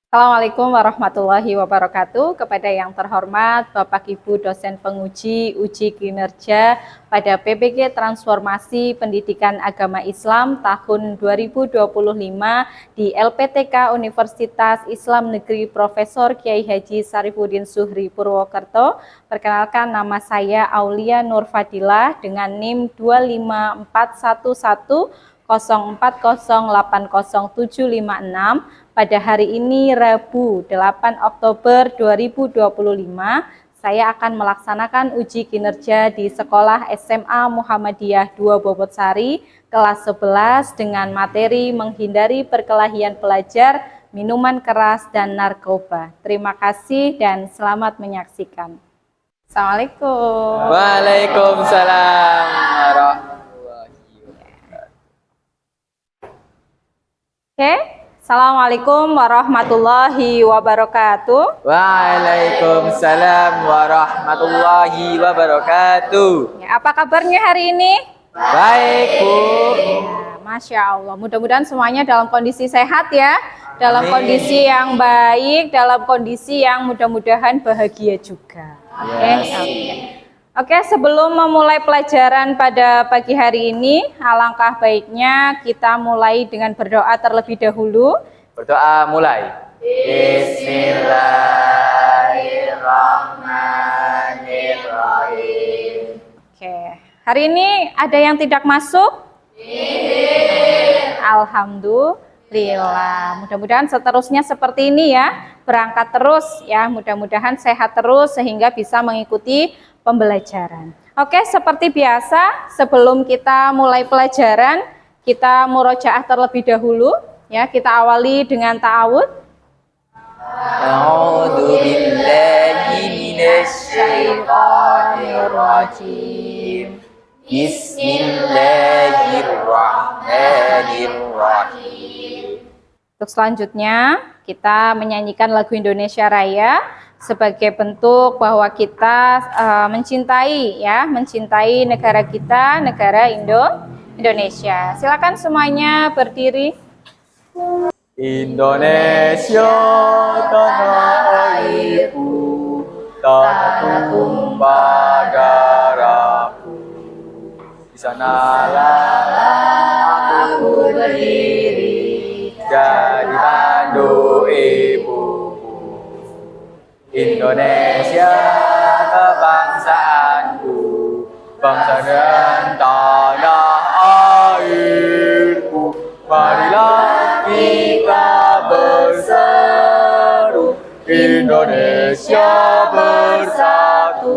Assalamualaikum warahmatullahi wabarakatuh. Kepada yang terhormat Bapak Ibu dosen penguji uji kinerja pada PPG Transformasi Pendidikan Agama Islam tahun 2025 di LPTK Universitas Islam Negeri Profesor Kiai Haji Sarifuddin Zuhri Purwokerto. Perkenalkan, nama saya Aulia Nur Fadilah dengan NIM 25411 04080756. Pada hari ini Rabu 8 Oktober 2025, saya akan melaksanakan uji kinerja di Sekolah SMA Muhammadiyah 2 Bobotsari kelas 11 dengan materi menghindari perkelahian pelajar, minuman keras dan narkoba. Terima kasih dan selamat menyaksikan. Assalamualaikum. Waalaikumsalam warahmatullahi wabarakatuh. Oke. Assalamualaikum warahmatullahi wabarakatuh. Waalaikumsalam warahmatullahi wabarakatuh. Ya, apa kabarnya hari ini? Baik, Bu. Ya, Masya Allah. Mudah-mudahan semuanya dalam kondisi sehat ya. Dalam Amin. kondisi yang baik, dalam kondisi yang mudah-mudahan bahagia juga. Oke, sebelum memulai pelajaran pada pagi hari ini, alangkah baiknya kita mulai dengan berdoa terlebih dahulu. Berdoa mulai. Bismillahirrahmanirrahim. Oke, hari ini ada yang tidak masuk? Alhamdulillah. Mudah-mudahan seterusnya seperti ini ya. Berangkat terus ya, mudah-mudahan sehat terus sehingga bisa mengikuti pembelajaran. Oke, seperti biasa, sebelum kita mulai pelajaran, kita murojaah terlebih dahulu. Ya, kita awali dengan ta'awud. A'udzu billahi minasyaitonir rajim. Bismillahirrahmanirrahim. Untuk selanjutnya, kita menyanyikan lagu Indonesia Raya sebagai bentuk bahwa kita mencintai negara kita, negara Indonesia. Silakan semuanya berdiri. Indonesia tanah airku, tak tumpah darahku. Di sanalah aku berdiri, jadi mandu ibuku. Indonesia kebangsaanku, bangsa dan tanah airku. Marilah kita berseru, Indonesia bersatu.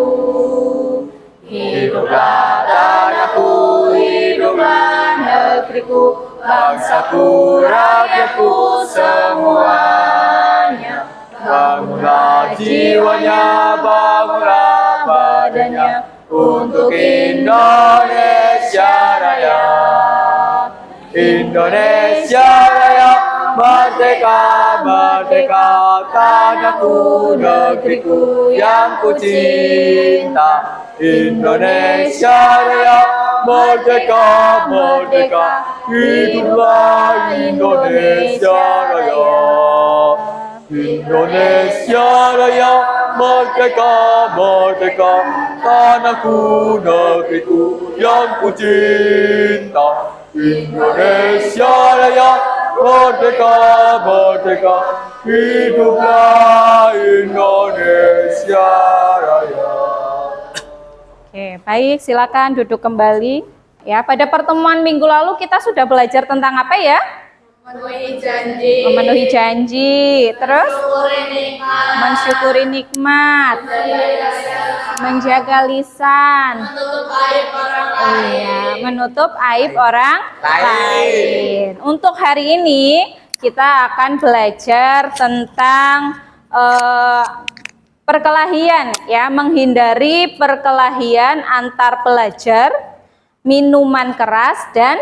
Hiduplah tanahku, hiduplah negeriku, bangsaku, rakyatku semuanya. Bangunlah jiwanya, bangunlah badannya untuk Indonesia Raya. Indonesia Raya, merdeka, merdeka, tanahku, negeriku yang ku cinta. Indonesia Raya, merdeka, merdeka, hiduplah Indonesia Raya. Indonesia Raya, merdeka, merdeka, tanahku, negeriku yang ku cinta. Indonesia Raya, merdeka, merdeka, hiduplah Indonesia Raya. Oke, baik, silakan duduk kembali. Ya, pada pertemuan minggu lalu kita sudah belajar tentang apa ya? Memenuhi janji. Memenuhi janji. Terus mensyukuri nikmat, menjaga lisan, menutup aib orang lain. Untuk hari ini kita akan belajar tentang perkelahian ya, menghindari perkelahian antar pelajar, minuman keras dan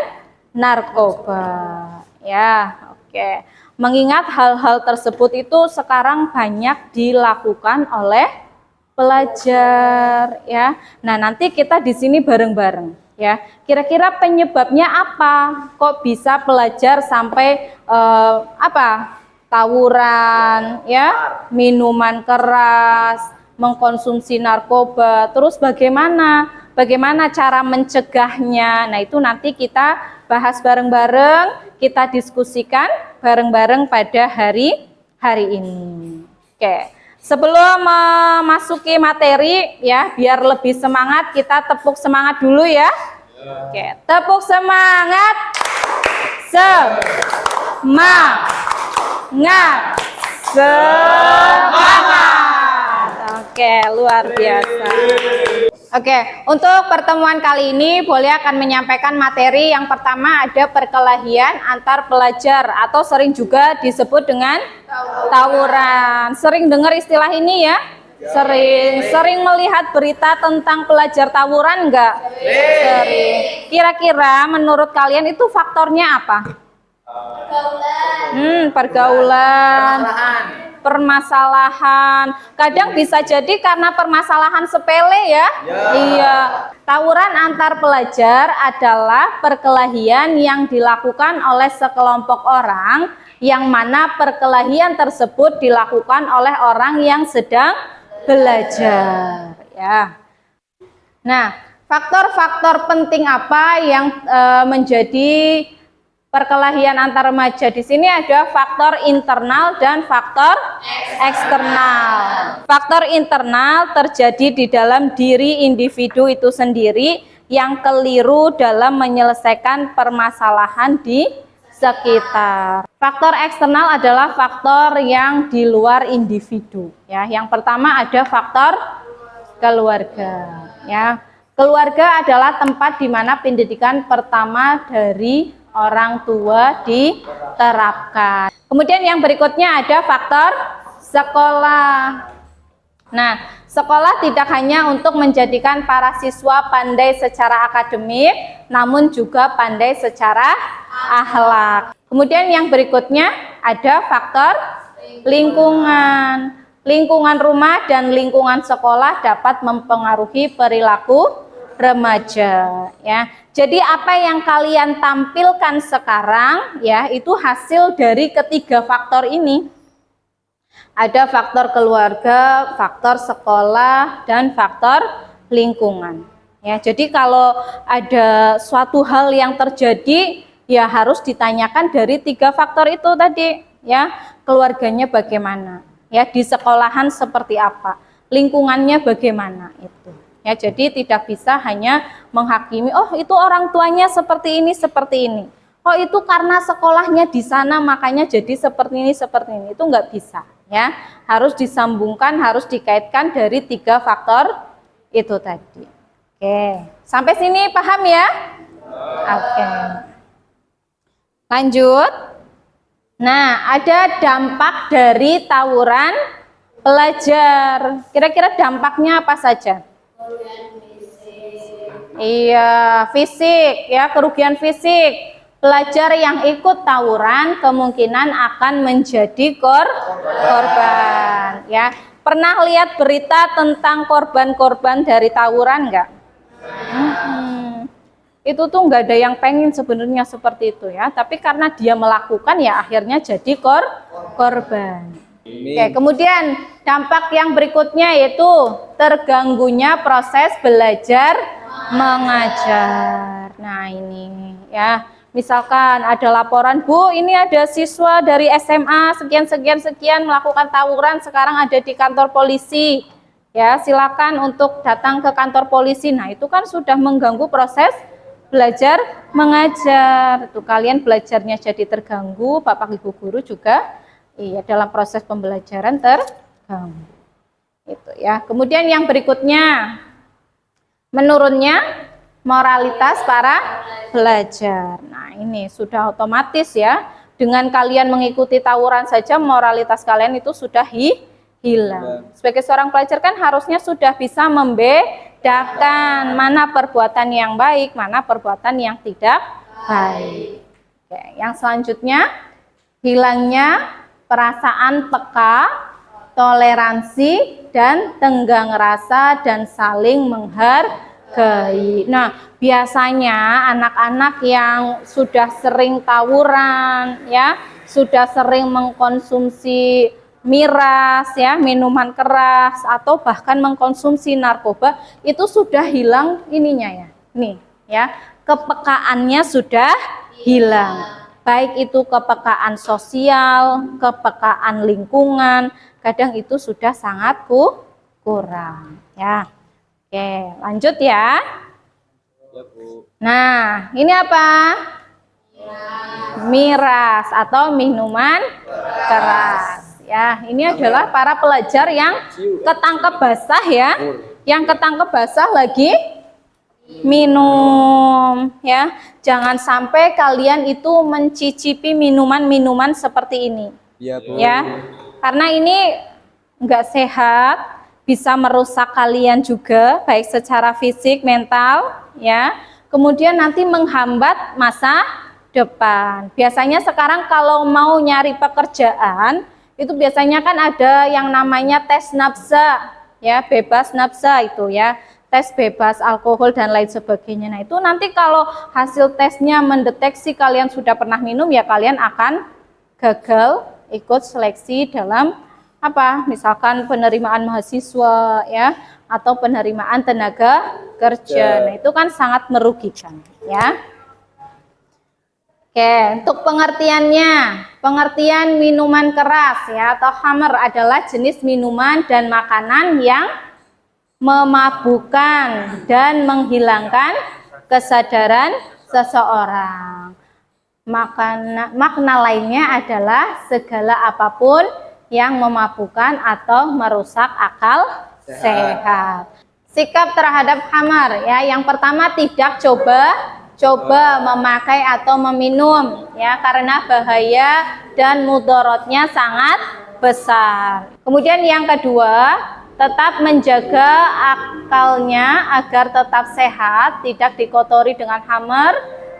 narkoba. Ya, oke. Mengingat hal-hal tersebut itu sekarang banyak dilakukan oleh pelajar ya. Nah, nanti kita di sini bareng-bareng ya. Kira-kira penyebabnya apa? Kok bisa pelajar sampai tawuran, ya, minuman keras, mengkonsumsi narkoba. Terus bagaimana cara mencegahnya? Nah, itu nanti kita bahas bareng-bareng, kita diskusikan bareng-bareng pada hari ini. Oke. Sebelum memasuki materi ya, biar lebih semangat, kita tepuk semangat dulu ya. Oke, tepuk semangat. Semangat. Oke, luar biasa. Oke, untuk pertemuan kali ini boleh akan menyampaikan materi yang pertama ada perkelahian antar pelajar atau sering juga disebut dengan tawuran. Sering dengar istilah ini ya? Sering melihat berita tentang pelajar tawuran enggak? Sering. Kira-kira menurut kalian itu faktornya apa? Pergaulan. Permasalahan. Kadang bisa jadi karena permasalahan sepele ya. Iya. Tawuran antar pelajar adalah perkelahian yang dilakukan oleh sekelompok orang, yang mana perkelahian tersebut dilakukan oleh orang yang sedang belajar ya. Nah, faktor-faktor penting apa yang menjadi perkelahian antar remaja? Di sini ada faktor internal dan faktor eksternal. Faktor internal terjadi di dalam diri individu itu sendiri yang keliru dalam menyelesaikan permasalahan di sekitar. Faktor eksternal adalah faktor yang di luar individu ya. Yang pertama ada faktor keluarga ya. Keluarga adalah tempat di mana pendidikan pertama dari orang tua diterapkan. Kemudian yang berikutnya ada faktor sekolah. Nah, sekolah tidak hanya untuk menjadikan para siswa pandai secara akademik, namun juga pandai secara akhlak. Kemudian yang berikutnya ada faktor lingkungan. Lingkungan rumah dan lingkungan sekolah dapat mempengaruhi perilaku remaja ya. Jadi apa yang kalian tampilkan sekarang ya, itu hasil dari ketiga faktor ini. Ada faktor keluarga, faktor sekolah, dan faktor lingkungan ya. Jadi kalau ada suatu hal yang terjadi ya harus ditanyakan dari tiga faktor itu tadi ya. Keluarganya bagaimana ya, di sekolahan seperti apa, lingkungannya bagaimana itu ya. Jadi tidak bisa hanya menghakimi, oh itu orang tuanya seperti ini, oh itu karena sekolahnya di sana makanya jadi seperti ini. Itu nggak bisa ya, harus disambungkan, harus dikaitkan dari tiga faktor itu tadi. Oke, sampai sini paham ya? Oke, lanjut. Nah, ada dampak dari tawuran pelajar. Kira-kira dampaknya apa saja? Iya, fisik ya, kerugian fisik. Pelajar yang ikut tawuran kemungkinan akan menjadi korban ya. Pernah lihat berita tentang korban-korban dari tawuran enggak? Itu tuh nggak ada yang pengen sebenarnya seperti itu ya, tapi karena dia melakukan ya akhirnya jadi korban. Oke, kemudian dampak yang berikutnya yaitu terganggunya proses belajar mengajar. Nah ini ya, misalkan ada laporan, Bu, ini ada siswa dari SMA sekian melakukan tawuran, sekarang ada di kantor polisi. Ya, silakan untuk datang ke kantor polisi. Nah itu kan sudah mengganggu proses belajar mengajar. Itu kalian belajarnya jadi terganggu, Bapak Ibu guru juga iya dalam proses pembelajaran terganggu. Itu ya. Kemudian yang berikutnya, menurunnya moralitas para pelajar. Nah, ini sudah otomatis ya. Dengan kalian mengikuti tawuran saja moralitas kalian itu sudah hilang. Sebagai seorang pelajar kan harusnya sudah bisa membedakan mana perbuatan yang baik, mana perbuatan yang tidak baik. Oke, yang selanjutnya, hilangnya perasaan peka, toleransi, dan tenggang rasa dan saling menghargai. Nah, biasanya anak-anak yang sudah sering tawuran ya, sudah sering mengkonsumsi miras ya, minuman keras atau bahkan mengkonsumsi narkoba, itu sudah hilang ininya ya. Nih ya, kepekaannya sudah hilang. Baik itu kepekaan sosial, kepekaan lingkungan, kadang itu sudah sangat kurang ya. Oke, lanjut ya. Nah, ini apa? Miras atau minuman keras. Ya, ini adalah para pelajar yang ketangkep basah ya. Yang ketangkep basah lagi minum ya. Jangan sampai kalian itu mencicipi minuman-minuman seperti ini. Iya, Bu. Ya. Karena ini enggak sehat, bisa merusak kalian juga baik secara fisik, mental ya. Kemudian nanti menghambat masa depan. Biasanya sekarang kalau mau nyari pekerjaan itu biasanya kan ada yang namanya tes nafsa ya, bebas nafsa itu ya, tes bebas alkohol dan lain sebagainya. Nah, itu nanti kalau hasil tesnya mendeteksi kalian sudah pernah minum ya kalian akan gagal ikut seleksi dalam apa? Misalkan penerimaan mahasiswa ya atau penerimaan tenaga kerja. Nah, itu kan sangat merugikan ya. Oke, untuk pengertiannya, pengertian minuman keras ya atau khamr adalah jenis minuman dan makanan yang memabukkan dan menghilangkan kesadaran seseorang. Makna lainnya adalah segala apapun yang memabukkan atau merusak akal sehat. Sikap terhadap khamr ya, yang pertama tidak coba memakai atau meminum ya, karena bahaya dan mudorotnya sangat besar. Kemudian yang kedua, tetap menjaga akalnya agar tetap sehat, tidak dikotori dengan khamr,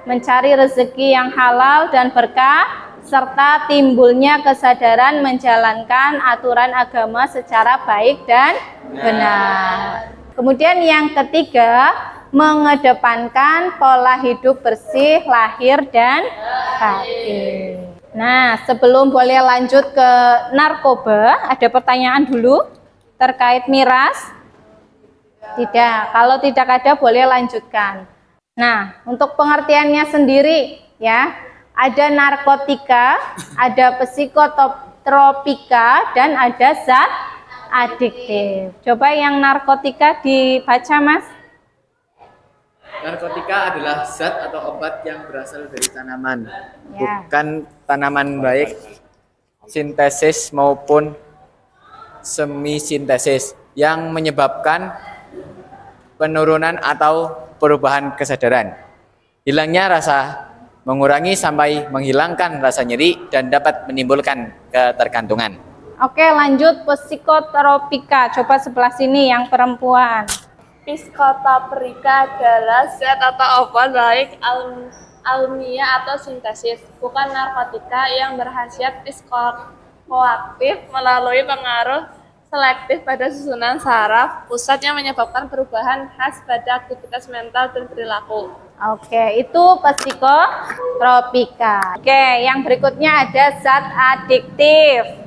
mencari rezeki yang halal dan berkah, serta timbulnya kesadaran menjalankan aturan agama secara baik dan benar. Kemudian yang ketiga, mengedepankan pola hidup bersih lahir dan batin. Nah, sebelum boleh lanjut ke narkoba, ada pertanyaan dulu terkait miras? Tidak, kalau tidak ada boleh lanjutkan. Nah, untuk pengertiannya sendiri ya, ada narkotika, ada psikotropika, dan ada zat adiktif. Coba yang narkotika dibaca, Mas. Narkotika adalah zat atau obat yang berasal dari tanaman, Ya. bukan tanaman baik sintesis maupun semi-sintesis yang menyebabkan penurunan atau perubahan kesadaran, hilangnya rasa, mengurangi sampai menghilangkan rasa nyeri, dan dapat menimbulkan ketergantungan. Oke, lanjut psikotropika. Coba sebelah sini yang perempuan. Psikotropika adalah zat atau obat baik alamiah atau sintesis, bukan narkotika yang berkhasiat psikoaktif melalui pengaruh selektif pada susunan saraf pusat yang menyebabkan perubahan khas pada aktivitas mental dan perilaku. Oke, itu psikotropika. Oke, yang berikutnya ada zat adiktif.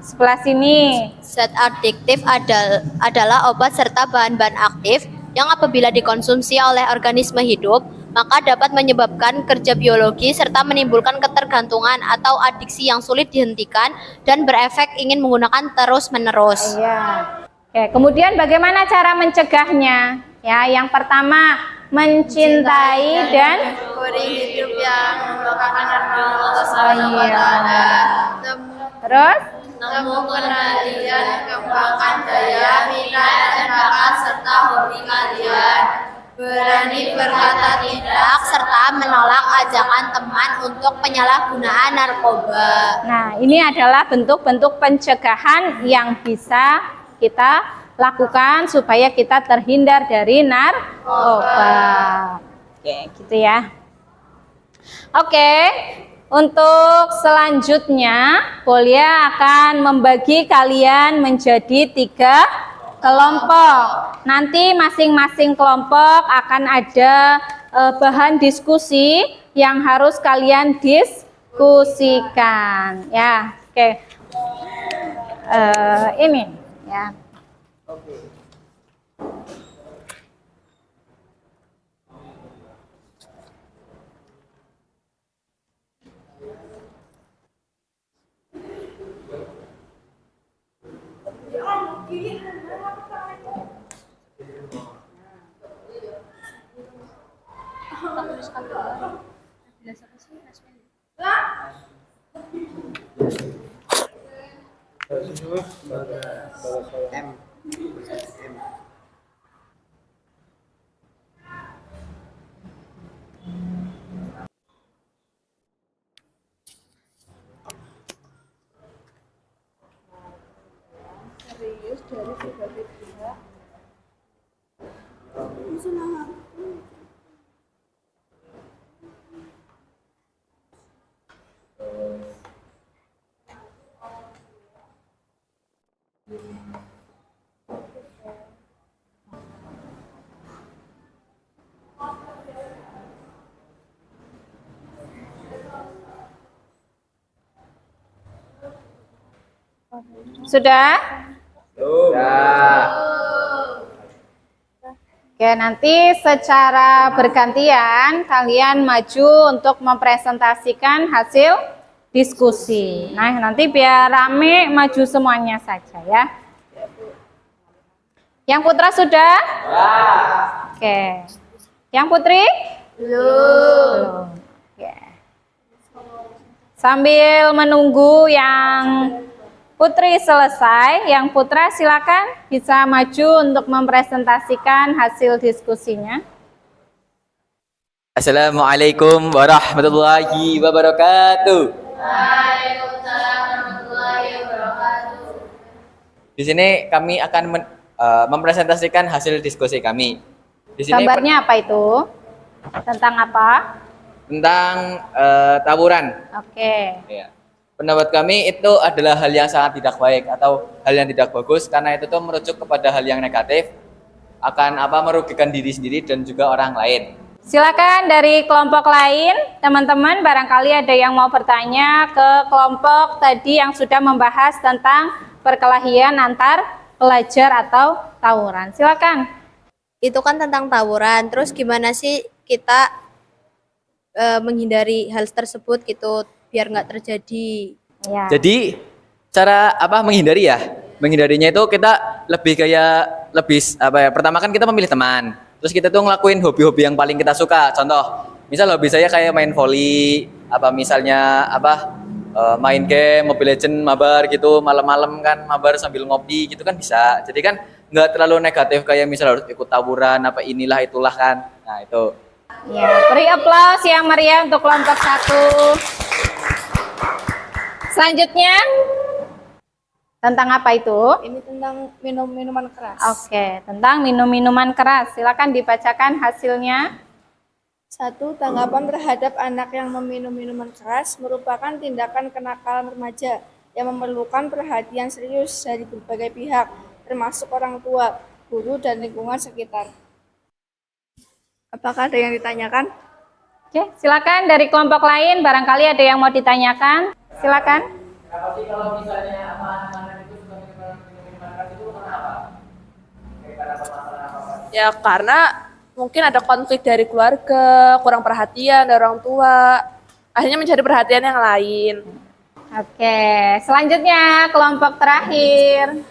Sebelah sini. Zat adiktif adalah obat serta bahan-bahan aktif yang apabila dikonsumsi oleh organisme hidup, maka dapat menyebabkan kerja biologi serta menimbulkan ketergantungan atau adiksi yang sulit dihentikan dan berefek ingin menggunakan terus-menerus. Iya. Oke, kemudian bagaimana cara mencegahnya? Ya, yang pertama mencintai dan Hidup yang merupakan terus temu kenalian, kembangkan daya, minat, dan bakat serta hobi kalian. Berani berkata tidak Serta menolak ajakan teman untuk penyalahgunaan narkoba. Nah, ini adalah bentuk-bentuk pencegahan yang bisa kita lakukan supaya kita terhindar dari narkoba. Oke, gitu ya. Oke, untuk selanjutnya Polia akan membagi kalian menjadi 3 kelompok. Nanti masing-masing kelompok akan ada bahan diskusi yang harus kalian diskusikan ya. Oke. Ini ya. Sudah? Oke, nanti secara bergantian kalian maju untuk mempresentasikan hasil diskusi. Nah, nanti biar rame maju semuanya saja ya. Yang putra sudah? Oke. Yang putri? Belum. Oke. Sambil menunggu yang putri selesai, yang putra silakan bisa maju untuk mempresentasikan hasil diskusinya. Assalamualaikum warahmatullahi wabarakatuh. Waalaikumsalam warahmatullahi wabarakatuh. Di sini kami akan mempresentasikan hasil diskusi kami. Di sini Gambarnya apa itu? Tentang apa? tentang tawuran. Oke. Ya. Pendapat kami itu adalah hal yang sangat tidak baik atau hal yang tidak bagus karena itu tuh merujuk kepada hal yang negatif, akan merugikan diri sendiri dan juga orang lain. Silakan dari kelompok lain, teman-teman barangkali ada yang mau bertanya ke kelompok tadi yang sudah membahas tentang perkelahian antar pelajar atau tawuran. Silakan. Itu kan tentang tawuran. Terus gimana sih kita menghindari hal tersebut gitu biar nggak terjadi? Ya. Jadi cara menghindari ya? Menghindarinya itu kita pertama kan kita memilih teman. Terus kita tuh ngelakuin hobi-hobi yang paling kita suka. Contoh, misal hobi saya kayak main volley, main game, Mobile Legends, mabar gitu, malam-malam kan mabar sambil ngopi gitu kan bisa. Jadi kan nggak terlalu negatif kayak misal harus ikut tawuran inilah itulah kan. Nah itu. Ya, beri aplaus yang meriah untuk kelompok 1. Selanjutnya tentang apa itu? Ini tentang minum-minuman keras. Oke, tentang minum-minuman keras. Silakan dibacakan hasilnya. 1. Tanggapan terhadap anak yang meminum minuman keras merupakan tindakan kenakalan remaja yang memerlukan perhatian serius dari berbagai pihak, termasuk orang tua, guru, dan lingkungan sekitar. Apakah ada yang ditanyakan? Oke, silakan dari kelompok lain. Barangkali ada yang mau ditanyakan. Silakan. Kenapa sih kalau misalnya anak-anak itu suka minuman keras itu karena apa? Karena masalah apa? Ya karena mungkin ada konflik dari keluarga, kurang perhatian dari orang tua, akhirnya mencari perhatian yang lain. Oke, selanjutnya kelompok terakhir.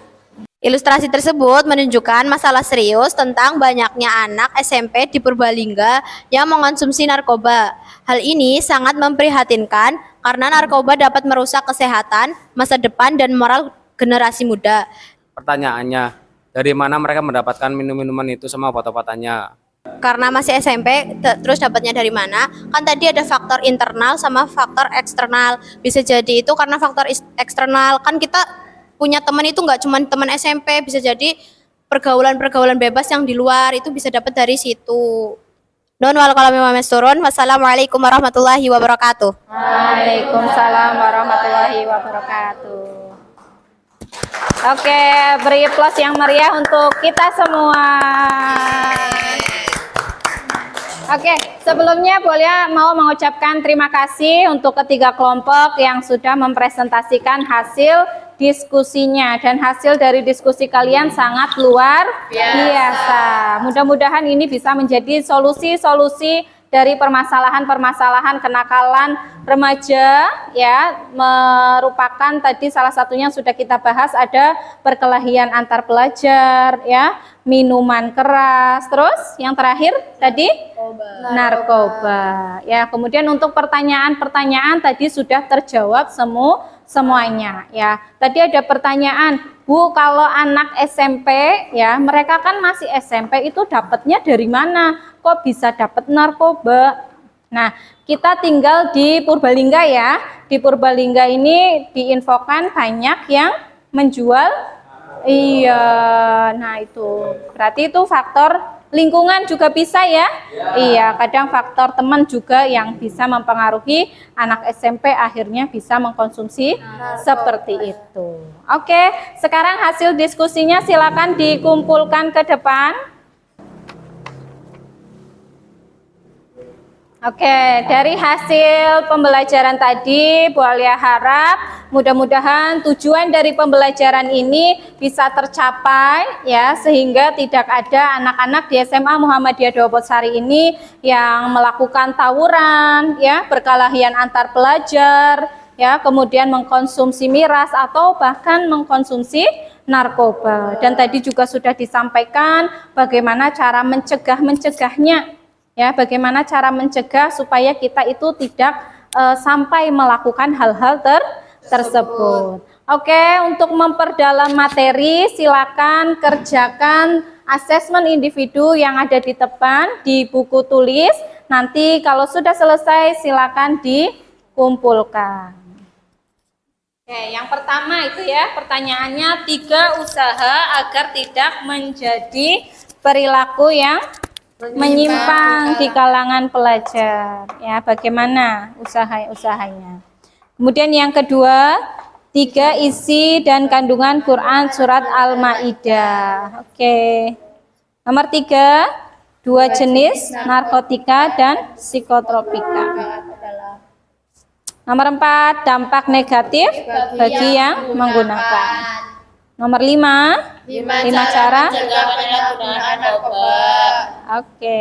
Ilustrasi tersebut menunjukkan masalah serius tentang banyaknya anak SMP di Purbalingga yang mengonsumsi narkoba. Hal ini sangat memprihatinkan karena narkoba dapat merusak kesehatan, masa depan, dan moral generasi muda. Pertanyaannya, dari mana mereka mendapatkan minum-minuman itu sama obat-obatannya? Karena masih SMP, terus dapatnya dari mana? Kan tadi ada faktor internal sama faktor eksternal. Bisa jadi itu karena faktor eksternal. Kan kita punya teman itu nggak cuma teman SMP, bisa jadi pergaulan-pergaulan bebas yang di luar itu bisa dapat dari situ. Don wal qalami wa masturun. Wassalamualaikum warahmatullahi wabarakatuh. Waalaikumsalam warahmatullahi wabarakatuh. Oke, beri aplaus yang meriah untuk kita semua. Oke, Sebelumnya boleh mau mengucapkan terima kasih untuk ketiga kelompok yang sudah mempresentasikan hasil diskusinya, dan hasil dari diskusi kalian sangat luar biasa. Mudah-mudahan ini bisa menjadi solusi-solusi dari permasalahan-permasalahan kenakalan remaja, ya, merupakan tadi salah satunya sudah kita bahas, ada perkelahian antar pelajar, ya, minuman keras, terus yang terakhir tadi narkoba. Ya, kemudian untuk pertanyaan-pertanyaan tadi sudah terjawab semuanya, ya. Tadi ada pertanyaan, Bu, kalau anak SMP, ya, mereka kan masih SMP, itu dapatnya dari mana? Kok bisa dapat narkoba? Nah, kita tinggal di Purbalingga, ya. Di Purbalingga ini diinfokan banyak yang menjual. Iya, nah itu berarti itu faktor lingkungan juga bisa, ya. Iya, kadang faktor teman juga yang bisa mempengaruhi anak SMP akhirnya bisa mengkonsumsi seperti itu. Oke, sekarang hasil diskusinya silakan dikumpulkan ke depan. Oke, dari hasil pembelajaran tadi, Bu Alia harap mudah-mudahan tujuan dari pembelajaran ini bisa tercapai, ya, sehingga tidak ada anak-anak di SMA Muhammadiyah Dawabosari ini yang melakukan tawuran, ya, perkelahian antar pelajar, ya, kemudian mengkonsumsi miras atau bahkan mengkonsumsi narkoba. Dan tadi juga sudah disampaikan bagaimana cara mencegahnya. Ya, bagaimana cara mencegah supaya kita itu tidak sampai melakukan hal-hal tersebut. Oke, untuk memperdalam materi, silakan kerjakan asesmen individu yang ada di depan di buku tulis. Nanti kalau sudah selesai, silakan dikumpulkan. Oke, yang pertama itu, ya, pertanyaannya 3 usaha agar tidak menjadi perilaku yang menyimpang di kalangan pelajar, ya, bagaimana usahanya. Kemudian yang kedua, 3 isi dan kandungan Quran surat Al-Maidah. Oke. Nomor 3, 2 jenis narkotika dan psikotropika. Nomor 4, dampak negatif bagi yang menggunakan. Nomor 5 cara penyalahgunaan narkoba. Oke.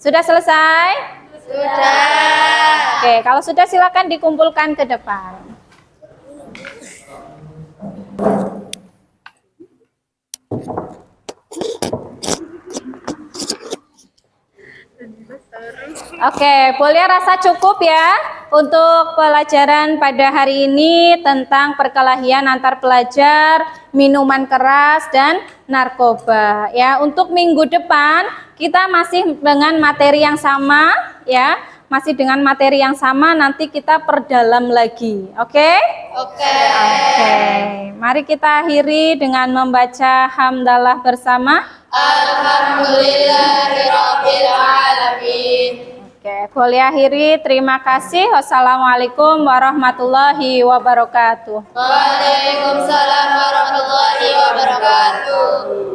Sudah selesai? Sudah. Oke, kalau sudah silakan dikumpulkan ke depan. Oke, boleh rasa cukup, ya, untuk pelajaran pada hari ini tentang perkelahian antar pelajar, minuman keras, dan narkoba. Ya, untuk minggu depan kita masih dengan materi yang sama, ya, masih dengan materi yang sama, nanti kita perdalam lagi. Oke? Oke. Oke, mari kita akhiri dengan membaca hamdalah bersama. Alhamdulillahirabbil alamin. Oke, boleh akhiri. Terima kasih. Wassalamualaikum warahmatullahi wabarakatuh. Waalaikumsalam warahmatullahi wabarakatuh.